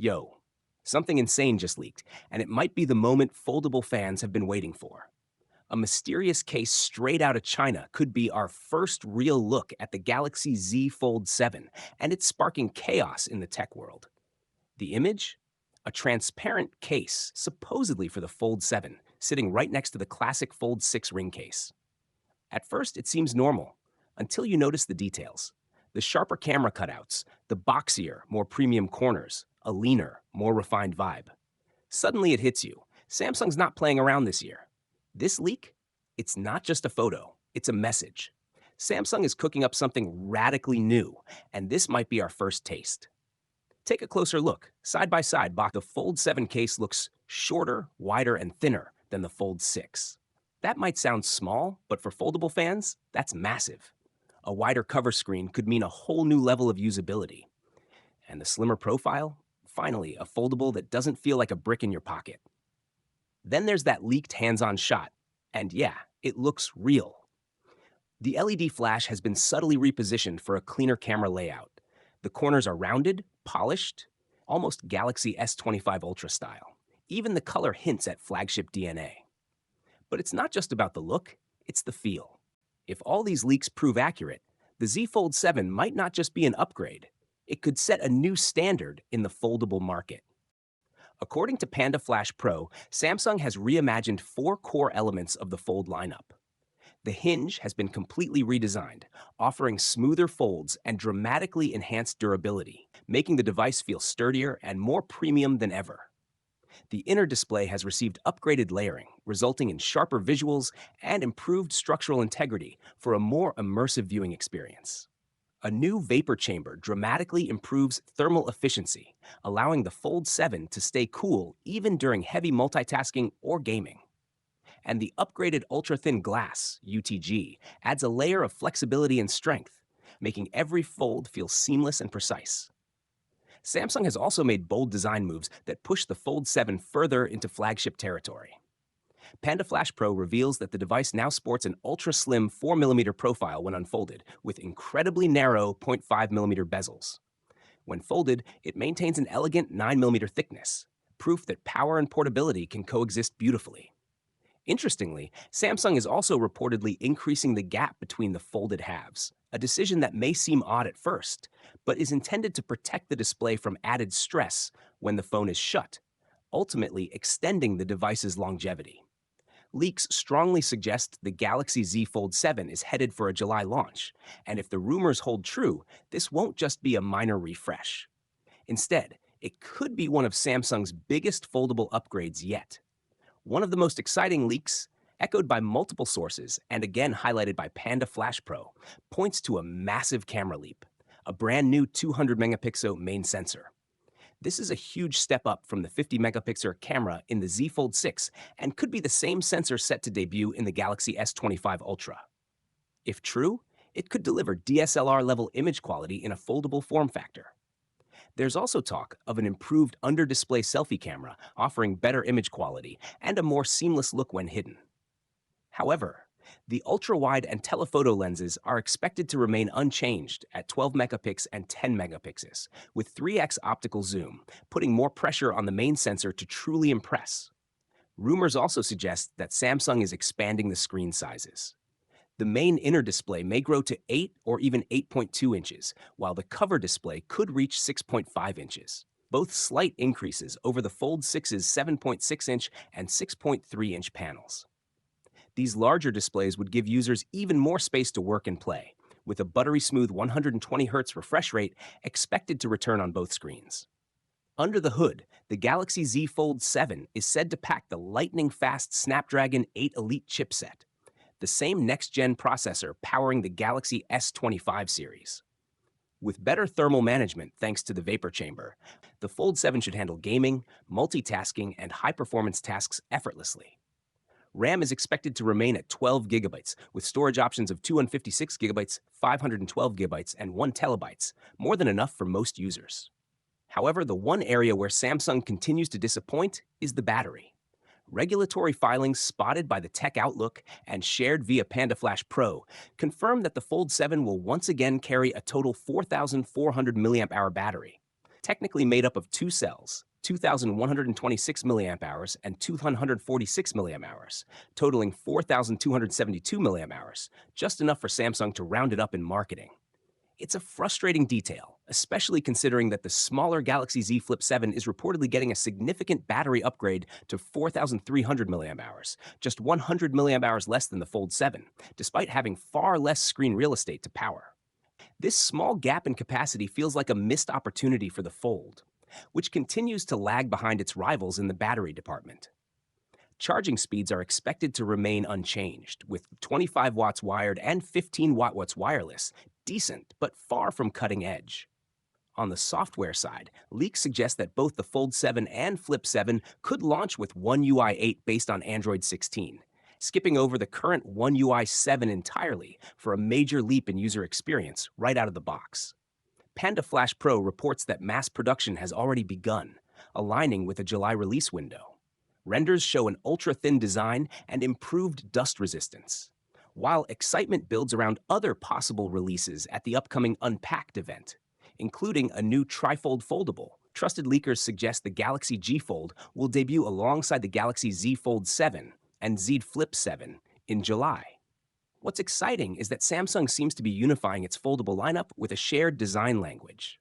Yo, something insane just leaked, and it might be the moment foldable fans have been waiting for. A mysterious case straight out of China could be our first real look at the Galaxy Z Fold 7, and it's sparking chaos in the tech world. The image? A transparent case, supposedly for the Fold 7, sitting right next to the classic Fold 6 ring case. At first, it seems normal, until you notice the details. The sharper camera cutouts, the boxier, more premium corners, a leaner, more refined vibe. Suddenly it hits you. Samsung's not playing around this year. This leak? It's not just a photo, it's a message. Samsung is cooking up something radically new, and this might be our first taste. Take a closer look. Side by side, the Fold 7 case looks shorter, wider, and thinner than the Fold 6. That might sound small, but for foldable fans, that's massive. A wider cover screen could mean a whole new level of usability. And the slimmer profile? Finally, a foldable that doesn't feel like a brick in your pocket. Then there's that leaked hands-on shot. And yeah, it looks real. The LED flash has been subtly repositioned for a cleaner camera layout. The corners are rounded, polished, almost Galaxy S25 Ultra style. Even the color hints at flagship DNA. But it's not just about the look, it's the feel. If all these leaks prove accurate, the Z Fold 7 might not just be an upgrade, it could set a new standard in the foldable market. According to Panda Flash Pro, Samsung has reimagined 4 core elements of the Fold lineup. The hinge has been completely redesigned, offering smoother folds and dramatically enhanced durability, making the device feel sturdier and more premium than ever. The inner display has received upgraded layering, resulting in sharper visuals and improved structural integrity for a more immersive viewing experience. A new vapor chamber dramatically improves thermal efficiency, allowing the Fold 7 to stay cool even during heavy multitasking or gaming. And the upgraded ultra-thin glass, UTG, adds a layer of flexibility and strength, making every fold feel seamless and precise. Samsung has also made bold design moves that push the Fold 7 further into flagship territory. Panda Flash Pro reveals that the device now sports an ultra-slim 4mm profile when unfolded, with incredibly narrow 0.5mm bezels. When folded, it maintains an elegant 9mm thickness, proof that power and portability can coexist beautifully. Interestingly, Samsung is also reportedly increasing the gap between the folded halves, a decision that may seem odd at first, but is intended to protect the display from added stress when the phone is shut, ultimately extending the device's longevity. Leaks strongly suggest the Galaxy Z Fold 7 is headed for a July launch, and if the rumors hold true, this won't just be a minor refresh. Instead, it could be one of Samsung's biggest foldable upgrades yet. One of the most exciting leaks, echoed by multiple sources and again highlighted by Panda Flash Pro, points to a massive camera leap, a brand new 200-megapixel main sensor. This is a huge step up from the 50-megapixel camera in the Z Fold 6 and could be the same sensor set to debut in the Galaxy S25 Ultra. If true, it could deliver DSLR-level image quality in a foldable form factor. There's also talk of an improved under-display selfie camera offering better image quality and a more seamless look when hidden. However, the ultra-wide and telephoto lenses are expected to remain unchanged at 12 megapixels and 10 megapixels, with 3x optical zoom, putting more pressure on the main sensor to truly impress. Rumors also suggest that Samsung is expanding the screen sizes. The main inner display may grow to 8 or even 8.2 inches, while the cover display could reach 6.5 inches, both slight increases over the Fold 6's 7.6-inch and 6.3-inch panels. These larger displays would give users even more space to work and play, with a buttery-smooth 120Hz refresh rate expected to return on both screens. Under the hood, the Galaxy Z Fold 7 is said to pack the lightning-fast Snapdragon 8 Elite chipset, the same next-gen processor powering the Galaxy S25 series. With better thermal management thanks to the vapor chamber, the Fold 7 should handle gaming, multitasking, and high-performance tasks effortlessly. RAM is expected to remain at 12 gigabytes, with storage options of 256 gigabytes, 512 gigabytes, and 1 terabyte, more than enough for most users. However, the one area where Samsung continues to disappoint is the battery. Regulatory filings spotted by the Tech Outlook and shared via Panda Flash Pro confirm that the Fold 7 will once again carry a total 4,400 mAh battery, technically made up of two cells, 2,126 milliamp hours and 246 milliamp hours, totaling 4,272 milliamp hours, just enough for Samsung to round it up in marketing. It's a frustrating detail, especially considering that the smaller Galaxy Z Flip 7 is reportedly getting a significant battery upgrade to 4,300 milliamp hours, just 100 milliamp hours less than the Fold 7, despite having far less screen real estate to power. This small gap in capacity feels like a missed opportunity for the Fold, which continues to lag behind its rivals in the battery department. Charging speeds are expected to remain unchanged, with 25 watts wired and 15 watts wireless, decent but far from cutting edge. On the software side, leaks suggest that both the Fold 7 and Flip 7 could launch with One UI 8 based on Android 16, skipping over the current One UI 7 entirely for a major leap in user experience right out of the box. Panda Flash Pro reports that mass production has already begun, aligning with a July release window. Renders show an ultra-thin design and improved dust resistance, while excitement builds around other possible releases at the upcoming Unpacked event, including a new trifold foldable. Trusted leakers suggest the Galaxy G Fold will debut alongside the Galaxy Z Fold 7 and Z Flip 7 in July. What's exciting is that Samsung seems to be unifying its foldable lineup with a shared design language.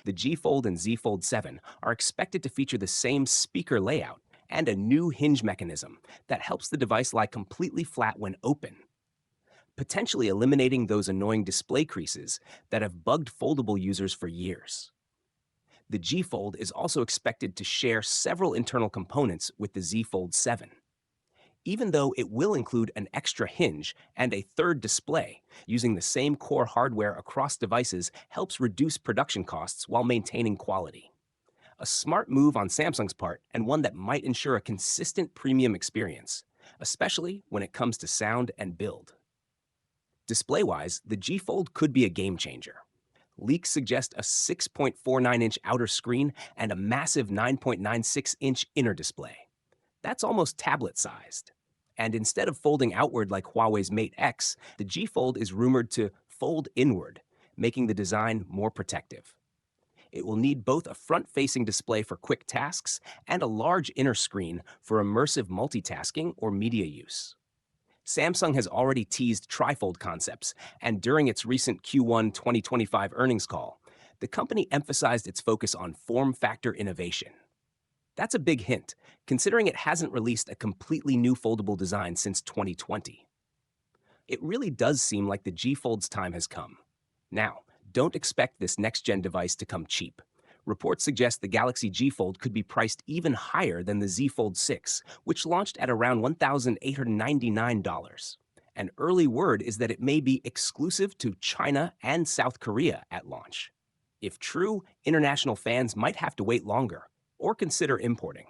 The G Fold and Z Fold 7 are expected to feature the same speaker layout and a new hinge mechanism that helps the device lie completely flat when open, potentially eliminating those annoying display creases that have bugged foldable users for years. The G Fold is also expected to share several internal components with the Z Fold 7. Even though it will include an extra hinge and a third display, using the same core hardware across devices helps reduce production costs while maintaining quality. A smart move on Samsung's part, and one that might ensure a consistent premium experience, especially when it comes to sound and build. Display-wise, the G Fold could be a game changer. Leaks suggest a 6.49-inch outer screen and a massive 9.96-inch inner display. That's almost tablet-sized. And instead of folding outward like Huawei's Mate X, the G Fold is rumored to fold inward, making the design more protective. It will need both a front-facing display for quick tasks and a large inner screen for immersive multitasking or media use. Samsung has already teased trifold concepts, and during its recent Q1 2025 earnings call, the company emphasized its focus on form factor innovation. That's a big hint, considering it hasn't released a completely new foldable design since 2020. It really does seem like the G Fold's time has come. Now, don't expect this next-gen device to come cheap. Reports suggest the Galaxy G Fold could be priced even higher than the Z Fold 6, which launched at around $1,899. An early word is that it may be exclusive to China and South Korea at launch. If true, international fans might have to wait longer or consider importing.